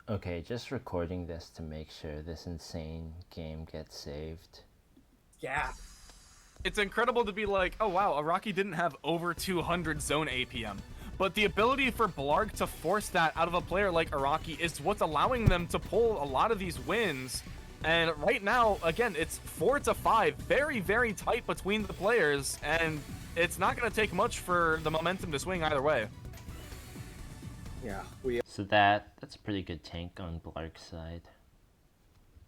Okay, just recording this to make sure this insane game gets saved. Yeah. It's incredible to be like, oh wow, Araki didn't have over 200 zone APM. But the ability for Blarg to force that out of a player like Araki is what's allowing them to pull a lot of these wins. And right now, again, it's 4-5, very, very tight between the players, and it's not going to take much for the momentum to swing either way. Yeah, So that's a pretty good tank on Blarg's side.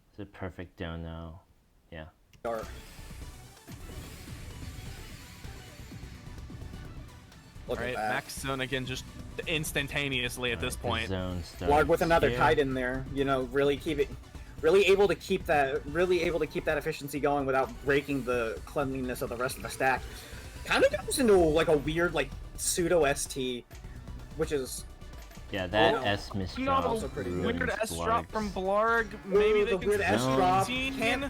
It's a perfect dono. Yeah. are. Look Alright, at that. max zone again just instantaneously at this The point. zone starts Blarg with another here. kite in there, you know, really able to keep that efficiency going without breaking the cleanliness of the rest of the stack. Kind of goes into like a weird like pseudo ST, which is Yeah, that Oh, no. S misdrop No, also pretty good. weird ruins S drop Blarg's. from Blarg. Maybe ooh, they the can weird S zone. drop 17.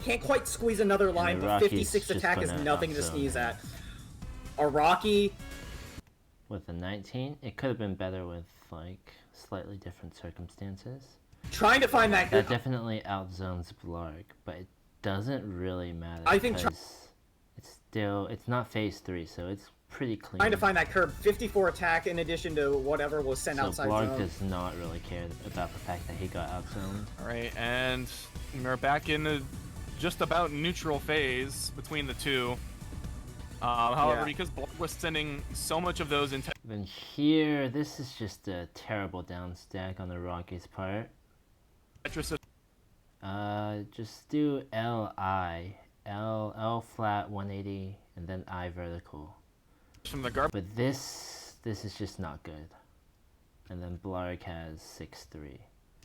can't quite squeeze another line, the but Rockies 56 just attack is gonna nothing to outzone sneeze it. at. Araki, With a 19, it could have been better with like slightly different circumstances. trying to find that That good. definitely outzones Blarg, but it doesn't really matter. I think because it's not phase 3, so it's pretty clean. Trying to find that curb. 54 attack in addition to whatever was sent So outside Blarg zone. does not really care about the fact that he got outzoned. Alright, and we're back in a just about neutral phase between the two. However, Yeah. because Blarg was sending so much of those into Then here, this is just a terrible down stack on the Rockies' part. Tetris, Just do L flat 180, and then I vertical. from the garbage. But this is just not good. And then Blarg has 6-3.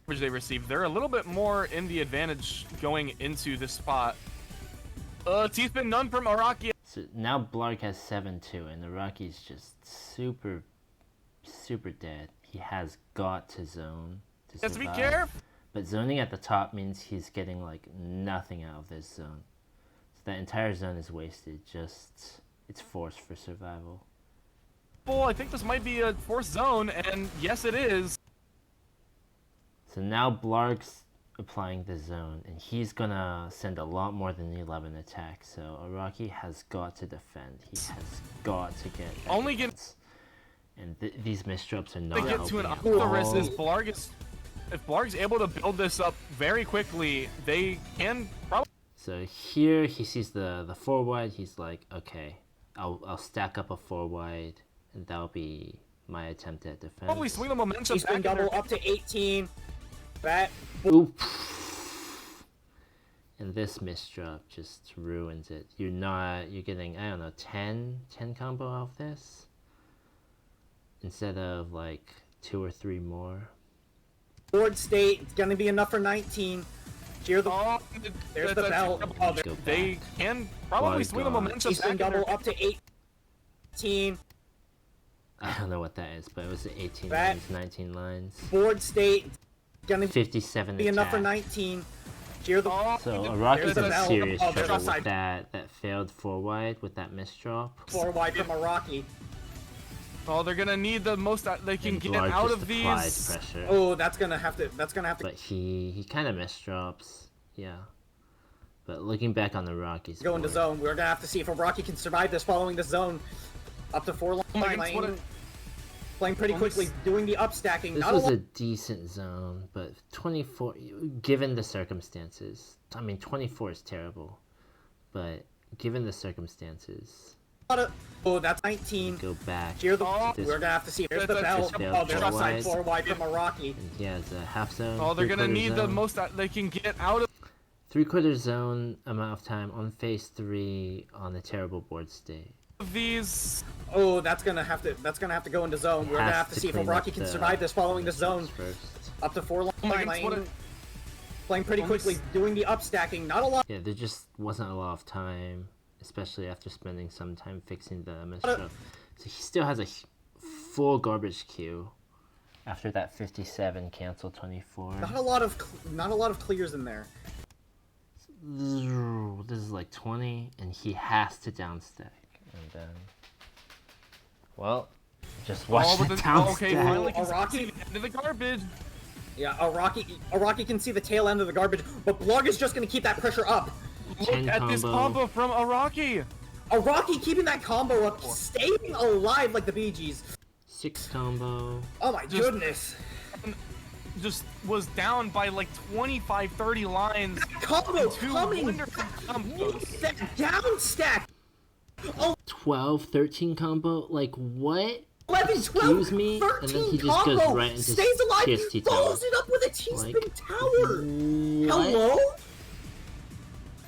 They received. They're a little bit more in the advantage going into this spot. T-spin none from Araki. So now Blarg has 7-2, and the Rockies just super dead. He has got to zone to Has to be survive. careful. But zoning at the top means he's getting like nothing out of this zone. So that entire zone is wasted. Just it's forced for survival. I think this might be a forced zone, and yes, it is. So now Blarg's applying the zone, and he's gonna send a lot more than the 11 attack. So Araki has got to defend. He has got to get Only get- defense. And these misdrops are not They get to an helping at Octorus all. is Blarg is. If Blarg's able to build this up very quickly, they can probably. So here he sees the 4 wide. He's like, okay, I'll stack up a 4 wide, and that'll be my attempt at defense. Probably swing the momentum He's been back in double their up to 18. Bat. Oop. And this misdrop just ruins it. You're getting, I don't know, 10 combo off this? Instead of like 2 or 3 more. Board state. It's gonna be enough for 19. Cheer the. Oh, There's the bell. Oh, there- Go They back. can probably Blarg swing the gone. momentum He's back been in their double up to 18. I don't know what that is, but it was 18 Bat. lines, 19 lines. Board state. Gonna 57 be enough for attack. 19. Cheer the. Oh, So there's Araki's a in bell. serious Oh, there's trouble outside. with that failed 4 wide with that misdrop. 4 wide from Araki. Oh, they're gonna need the most they can And get Blarg out just of applies these. pressure. Oh, that's gonna have to. But he kind of misdrops, yeah. But looking back on the Rockies, Go into board, zone. We're gonna have to see if Araki can survive this following the zone. Up to 4 my line goodness, what lane. Playing pretty quickly, doing the upstacking. This Not was a lot. a decent zone, but 24, given the circumstances, I mean 24 is terrible, but given the circumstances, Oh, that's 19. go back. Cheer the. Oh, this- We're gonna have to see. There's the That's bell. just failed Oh, there's four outside wide. 4 wide from Araki. And he has a half zone. Oh, they're gonna 3/4 need the zone. most they can get out of. 3/4 zone amount of time on phase 3 on the terrible board state. These. Oh, that's gonna have to go into zone. We're gonna have to see if clean up Araki can the survive this following the zone. first. Up to 4 my line goodness, what lane. a- Playing pretty almost- quickly, doing the upstacking. Not a lot. Yeah, there just wasn't a lot of time, especially after spending some time fixing the misdrop. So he still has a full garbage queue after that 57 cancel 24. Not a lot of clears in there. This is like 20, and he has to downstack. And then, well, just watch Oh, the but downstack. okay, finally Oh, can Araki- see the end of the garbage. Yeah, Araki can see the tail end of the garbage, but Blarg is just gonna keep that pressure up. Look 10 at this combo from Araki. Araki keeping that combo up, staying alive like the Bee Gees. 6 combo. Oh my goodness. Just was down by like 25, 30 lines. Combo Two coming. wonderful combos. That down stack. 12, 13 combo? Like, what? 11, 12, Excuse me? 13 And then he just combo. goes right into Stays alive. TST tower. Follows it up with a T-spin Like, tower. What? Hello?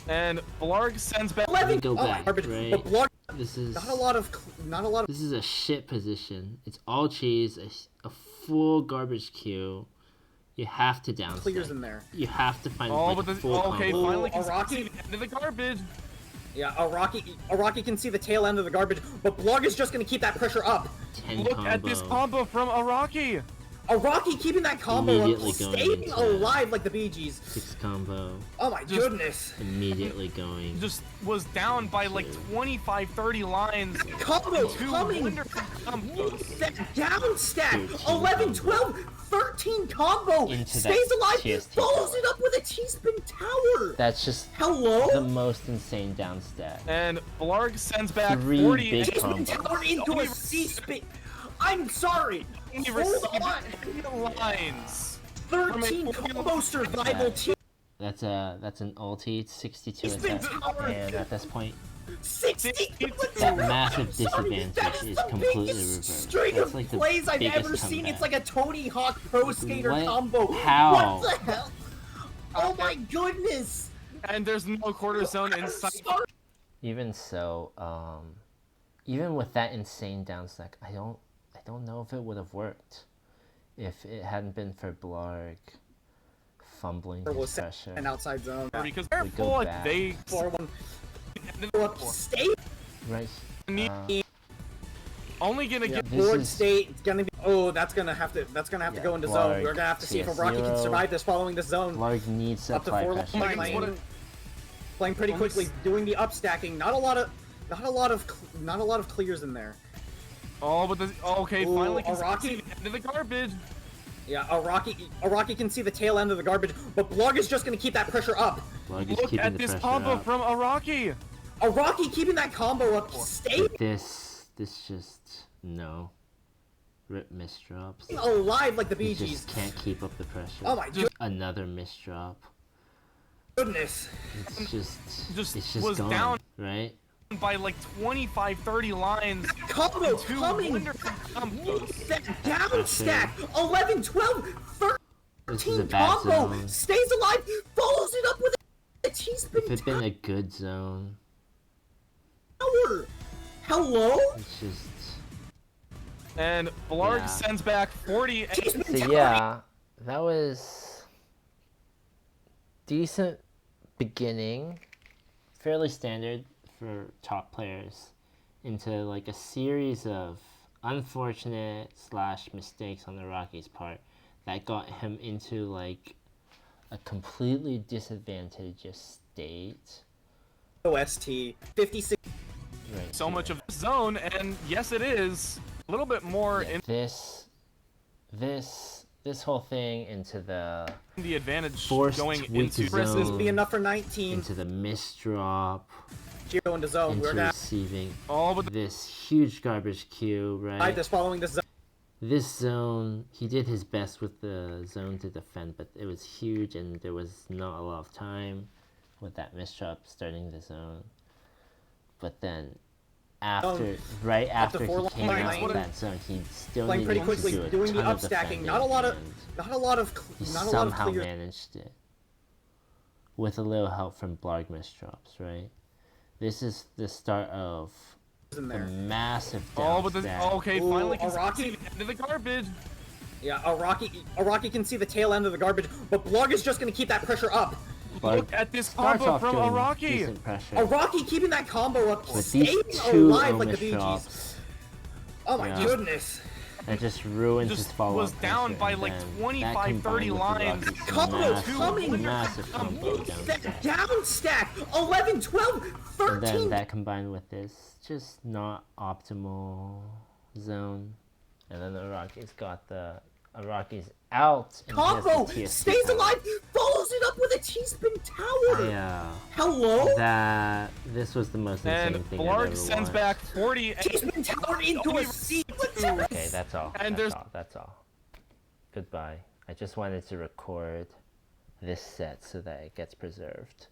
And Blarg sends back. 11. go back, garbage. right? But Blarg, This is not a lot of. this is a shit position. It's all cheese, a full garbage queue. You have to down clears stack. in there. You have to find Oh, like, but a the, full okay, combo. finally Oh, can Araki. see the end of the garbage. Yeah, Araki can see the tail end of the garbage, but Blarg is just gonna keep that pressure up. 10 Look combo. at this combo from Araki. Araki keeping that combo up, Immediately going staying into alive like the Bee Gees. 6 combo. Oh my Just- goodness. Immediately going. Just was down by like 25, 30 lines. Combo Two coming. wonderful combos. That down stack. 13 11, combo. 12, 13 combo. Into Stays that alive. TST Follows tower. it up with a T-spin tower. That's just Hello? the most insane down stack. And Blarg sends back 3 40. big T-spin combos. tower into Only a C-spin. I'm sorry. Only Hold received on. 10 lines. 13 combo survival team. That's an ulti, 62 T-spin attack, tower. and at this point, 60. massive Sorry, disadvantage that is is the completely biggest reversed. string That's of like the plays I've biggest ever seen. It's comeback. like a Tony Hawk Pro Skater What? combo. How? What the hell? Oh my goodness. And there's no quarter zone in sight. Sorry. Even so, even with that insane down stack, I don't know if it would have worked if it hadn't been for Blarg fumbling his Was pressure. an outside zone. Because they're We go full, back. they 4-1. Go up state. Right. need Uh, only gonna Yeah, get This board is- state. It's gonna be. Oh, that's gonna have to Yeah, go into Blarg, zone. We're gonna have to see if Araki can TS0. survive this following this zone. Blarg needs to Up to apply 4 pressure. Like, line, it's what playing pretty Only quickly, s- doing the up stacking. Not a lot of clears in there. Oh, but the okay, Ooh, finally can Araki. see the end of the garbage. Yeah, Araki can see the tail end of the garbage, but Blarg is just gonna keep that pressure up. Blarg is Look keeping at the this pressure combo up. from Araki. Araki keeping that combo up, staying But this just no. Rip misdrops. alive like the He Bee Gees. just can't keep up the pressure. Oh my Another misdrop. goodness. It's just Just it's just was gone, down. right? By like 25, 30 lines. Combo Two coming. wonderful combos. That down stack. 11, 12, This is a 13 bad combo. zone. Stays alive. Follows it up with a T-spin If it'd been a good zone, tower. Hello? it's just And Blarg Yeah. sends back 40. T-spin so tower. yeah, that was decent beginning, fairly standard for top players, into like a series of unfortunate / mistakes on the Rockies' part that got him into like a completely disadvantageous state. OST 56. Right So much here. of the zone, and yes, it is a little bit more Yeah, this whole thing into the in the advantage Forced going weak into zone. This be enough for 19. into the misdrop, Go into zone. into We're gonna receiving Oh, but this huge garbage queue, hide right? this following this zone. This zone, he did his best with the zone to defend, but it was huge and there was not a lot of time with that misdrop starting the zone. But then after, right after four he came line, out that's of what that zone, he still Playing needed pretty to quickly, do a doing the ton up of stacking. defending, Not a lot of and he not a lot of somehow clear managed it with a little help from Blarg misdrops, right? This is the start of in the there. massive oh, down but the stack. okay, Ooh, finally can Araki. see the end of the garbage. Yeah, Araki can see the tail end of the garbage, but Blarg is just gonna keep that pressure up. Blarg Look at this starts combo off from doing Araki. decent pressure. Araki keeping that combo up, With staying these two alive like the Bee misdrops, Gees. Oh my Yeah. goodness. that just ruins Just his follow-up was down pressure, by and like then 25, that combined 30 with the lines. Rockies' Combo massive, coming. massive combo down That stack. down stack. 11, 12, And then 13. that combined with this just not optimal zone, and then the Rockies got the Araki's out. And he has the Combo TSP stays power. alive, follows it up with a T-spin tower. Yeah. Hello? This was the most insane And thing I've Blarg ever sends watched. back 40. and T-spin tower into only a seat. Okay, that's all. And that's there's- all. That's all. Goodbye. I just wanted to record this set so that it gets preserved.